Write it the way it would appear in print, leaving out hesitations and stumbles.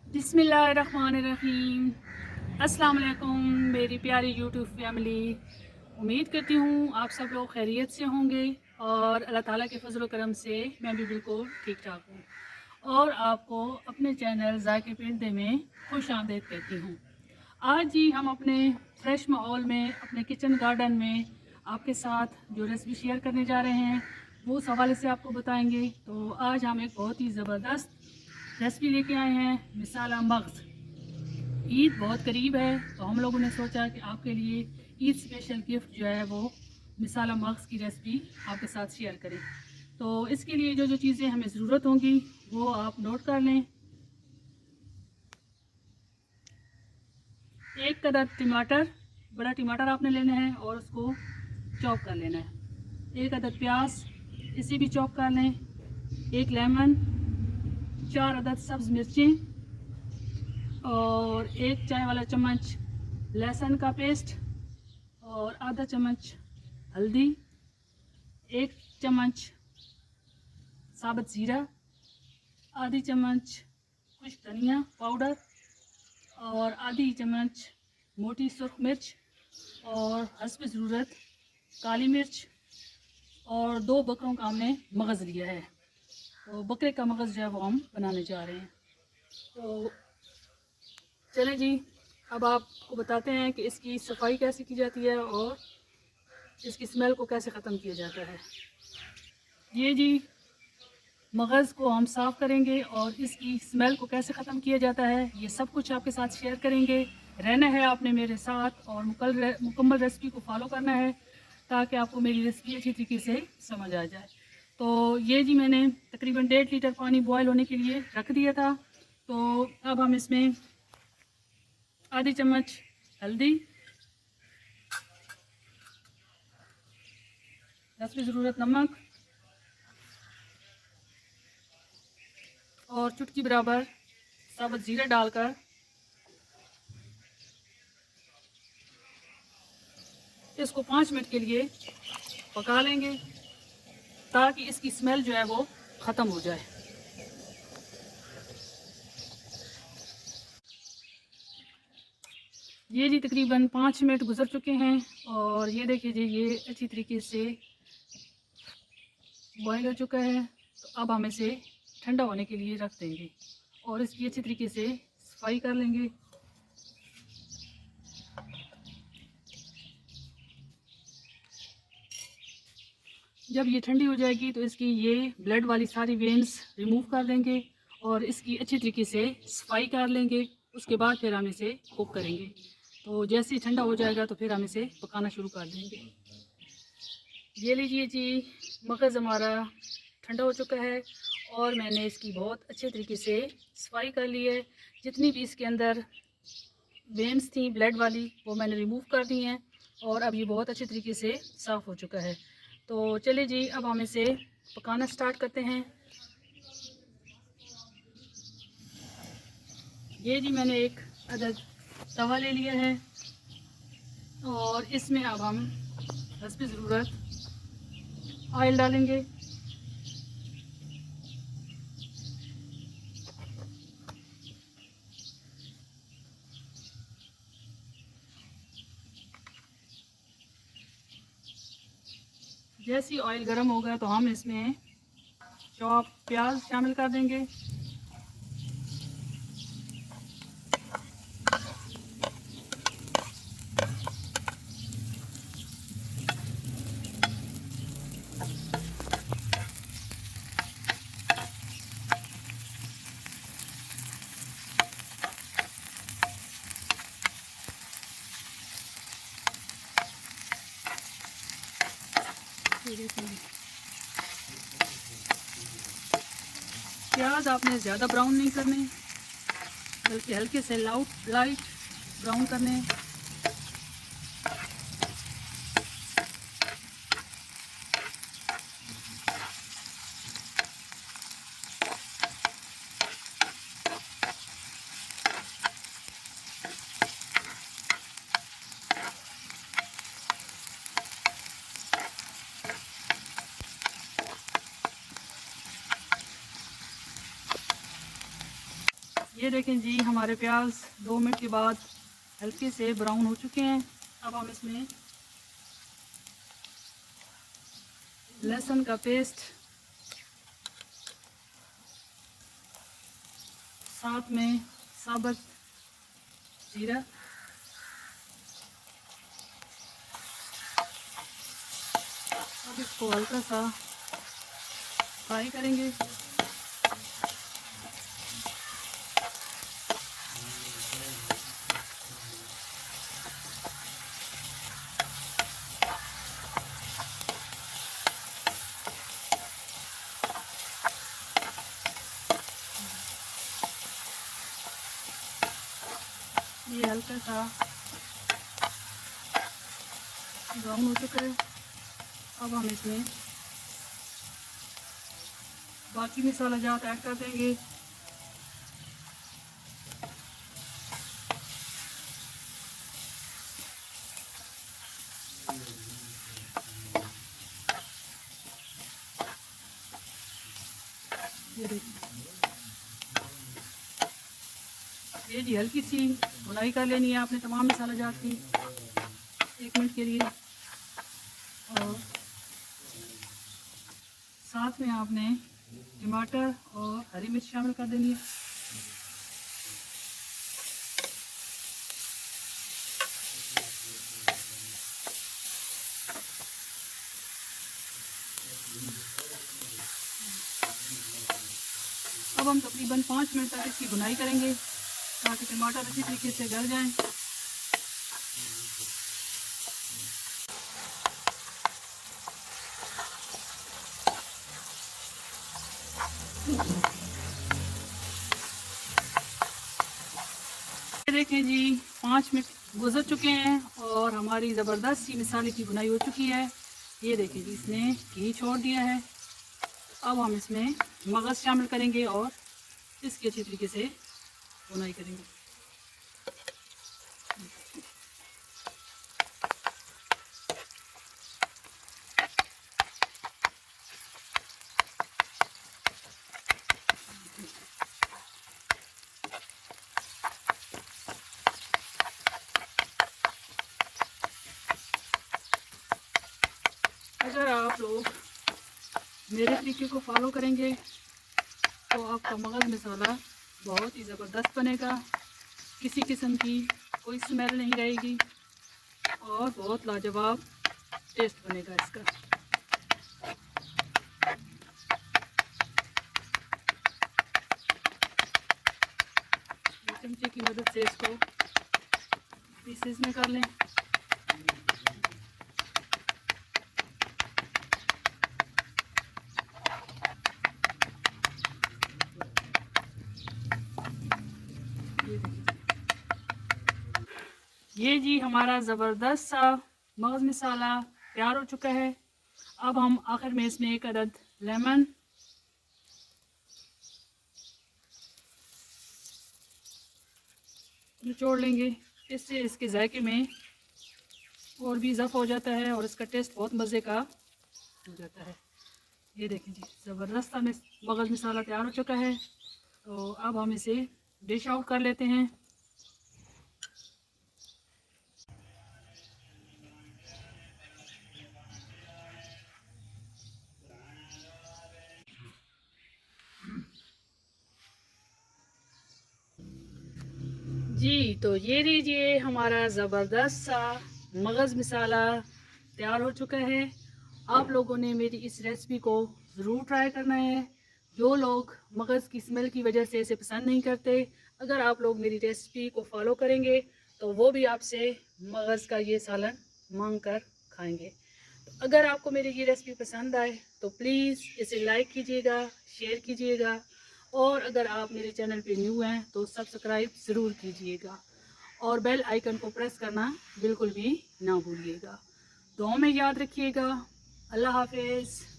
बिस्मिल्लाहिर्रहमानिर्रहीम। अस्सलाम वालेकुम मेरी प्यारी यूट्यूब फैमिली। उम्मीद करती हूँ आप सब लोग खैरियत से होंगे और अल्लाह ताला के फजल करम से मैं भी बिल्कुल ठीक ठाक हूँ और आपको अपने चैनल जायके पिंडे में खुश आमदीद कहती हूँ। आज ही हम अपने फ्रेश माहौल में अपने किचन गार्डन में आपके साथ जो रेसिपी शेयर करने जा रहे हैं वो उस हवाले से आपको बताएंगे। तो आज हम एक बहुत ही ज़बरदस्त रेसिपी लेके आए हैं, मिसाला मग्ज़। ईद बहुत करीब है तो हम लोगों ने सोचा कि आपके लिए ईद स्पेशल गिफ्ट जो है वो मिसाला मग्ज़ की रेसिपी आपके साथ शेयर करें। तो इसके लिए जो जो चीज़ें हमें ज़रूरत होंगी वो आप नोट कर लें। एक अदद टमाटर, बड़ा टमाटर आपने लेना है और उसको चॉप कर लेना है। एक अदद प्याज, इसे भी चॉप कर लें। एक लेमन, 4 अदद सब्ज़ मिर्चें और एक चाय वाला चम्मच लहसुन का पेस्ट और आधा चम्मच हल्दी, एक चम्मच साबुत ज़ीरा, आधी चम्मच खुश्क धनिया पाउडर और आधी चम्मच मोटी सुर्ख मिर्च और हस्ब ज़रूरत काली मिर्च और 2 बकरों का हमने मगज़ लिया है। तो बकरे का मगज़ जो है वो हम बनाने जा रहे हैं। तो चलें जी, अब आपको बताते हैं कि इसकी सफाई कैसे की जाती है और इसकी स्मेल को कैसे ख़त्म किया जाता है। ये जी, मगज़ को हम साफ़ करेंगे और इसकी स्मेल को कैसे ख़त्म किया जाता है ये सब कुछ आपके साथ शेयर करेंगे। रहना है आपने मेरे साथ और मुकम्मल रेसिपी को फॉलो करना है ताकि आपको मेरी रेसिपी अच्छी तरीके से समझ आ जाए। तो ये जी मैंने तकरीबन 1.5 लीटर पानी बॉयल होने के लिए रख दिया था। तो अब हम इसमें आधी चम्मच हल्दी, हस्ब ज़रूरत नमक और चुटकी बराबर साबुत ज़ीरा डालकर इसको 5 मिनट के लिए पका लेंगे ताकि इसकी स्मेल जो है वो ख़त्म हो जाए। ये जी तकरीबन 5 मिनट गुजर चुके हैं और ये देखिए जी ये अच्छी तरीके से बॉयल हो चुका है। तो अब हम इसे ठंडा होने के लिए रख देंगे और इसकी अच्छी तरीके से सफाई कर लेंगे। जब ये ठंडी हो जाएगी तो इसकी ये ब्लड वाली सारी वेन्स रिमूव कर देंगे और इसकी अच्छी तरीके से सफाई कर लेंगे। उसके बाद फिर हम इसे कुक करेंगे। तो जैसे ही ठंडा हो जाएगा तो फिर हम इसे पकाना शुरू कर देंगे। ये लीजिए जी, मगज़ हमारा ठंडा हो चुका है और मैंने इसकी बहुत अच्छे तरीके से सफाई कर ली है। जितनी भी इसके अंदर वेन्स थी ब्लड वाली वो मैंने रिमूव कर दी हैं और अब ये बहुत अच्छे तरीके से साफ़ हो चुका है। तो चलिए जी, अब हम इसे पकाना स्टार्ट करते हैं। ये जी मैंने एक अदद तवा ले लिया है और इसमें अब हम हस्ब ज़रूरत ऑयल डालेंगे। जैसे ही ऑयल गर्म होगा तो हम इसमें चॉप प्याज शामिल कर देंगे। प्याज आपने ज़्यादा ब्राउन नहीं करने बल्कि हल्के से लाइट ब्राउन करने। ये देखें जी, हमारे प्याज 2 मिनट के बाद हल्के से ब्राउन हो चुके हैं। अब हम इसमें लहसुन का पेस्ट, साथ में साबुत जीरा, अब इसको हल्का सा फ्राई करेंगे। ये हल्का सा ब्राउन हो चुका है। अब हम इसमें बाकी मसाला जात ऐड कर देंगे। ये जी हल्की सी भुनाई कर लेनी है आपने तमाम मसाला जात की 1 मिनट के लिए, और साथ में आपने टमाटर और हरी मिर्च शामिल कर देनी है। अब हम तकरीबन 5 मिनट तक इसकी भुनाई करेंगे ताकि टमाटर अच्छी तरीके से गल जाएं। देखें जी, 5 मिनट गुजर चुके हैं और हमारी ज़बरदस्त सी मसाले की भुनाई हो चुकी है। ये देखें जी, इसने घी छोड़ दिया है। अब हम इसमें मगज़ शामिल करेंगे और इसकी अच्छी तरीके से भुनाई करेंगे। अगर आप लोग मेरे तरीके को फॉलो करेंगे तो आपका मगज़ मसाला बहुत ही ज़बरदस्त बनेगा, किसी किस्म की कोई स्मेल नहीं रहेगी और बहुत लाजवाब टेस्ट बनेगा इसका। चमचे की मदद से इसको पीसेस में कर लें। ये जी हमारा ज़बरदस्त सा मगज़ मसाला तैयार हो चुका है। अब हम आखिर में इसमें 1 अदद लेमन निचोड़ लेंगे। इससे इसके जायके में और भी इजाफा हो जाता है और इसका टेस्ट बहुत मज़े का हो जाता है। ये देखें जी, ज़बरदस्त सा मगज़ मसाला तैयार हो चुका है। तो अब हम इसे डिश आउट कर लेते हैं। जी, तो ये लीजिए, हमारा ज़बरदस्त सा मगज़ मसाला तैयार हो चुका है। आप लोगों ने मेरी इस रेसिपी को ज़रूर ट्राई करना है। जो लोग मगज़ की स्मेल की वजह से इसे पसंद नहीं करते, अगर आप लोग मेरी रेसिपी को फॉलो करेंगे तो वो भी आपसे मगज़ का ये सालन मांग कर खाएंगे। तो अगर आपको मेरी ये रेसिपी पसंद आए तो प्लीज़ इसे लाइक कीजिएगा, शेयर कीजिएगा, और अगर आप मेरे चैनल पे न्यू हैं तो सब्सक्राइब ज़रूर कीजिएगा और बेल आइकन को प्रेस करना बिल्कुल भी ना भूलिएगा। दुआ में याद रखिएगा। अल्लाह हाफिज़।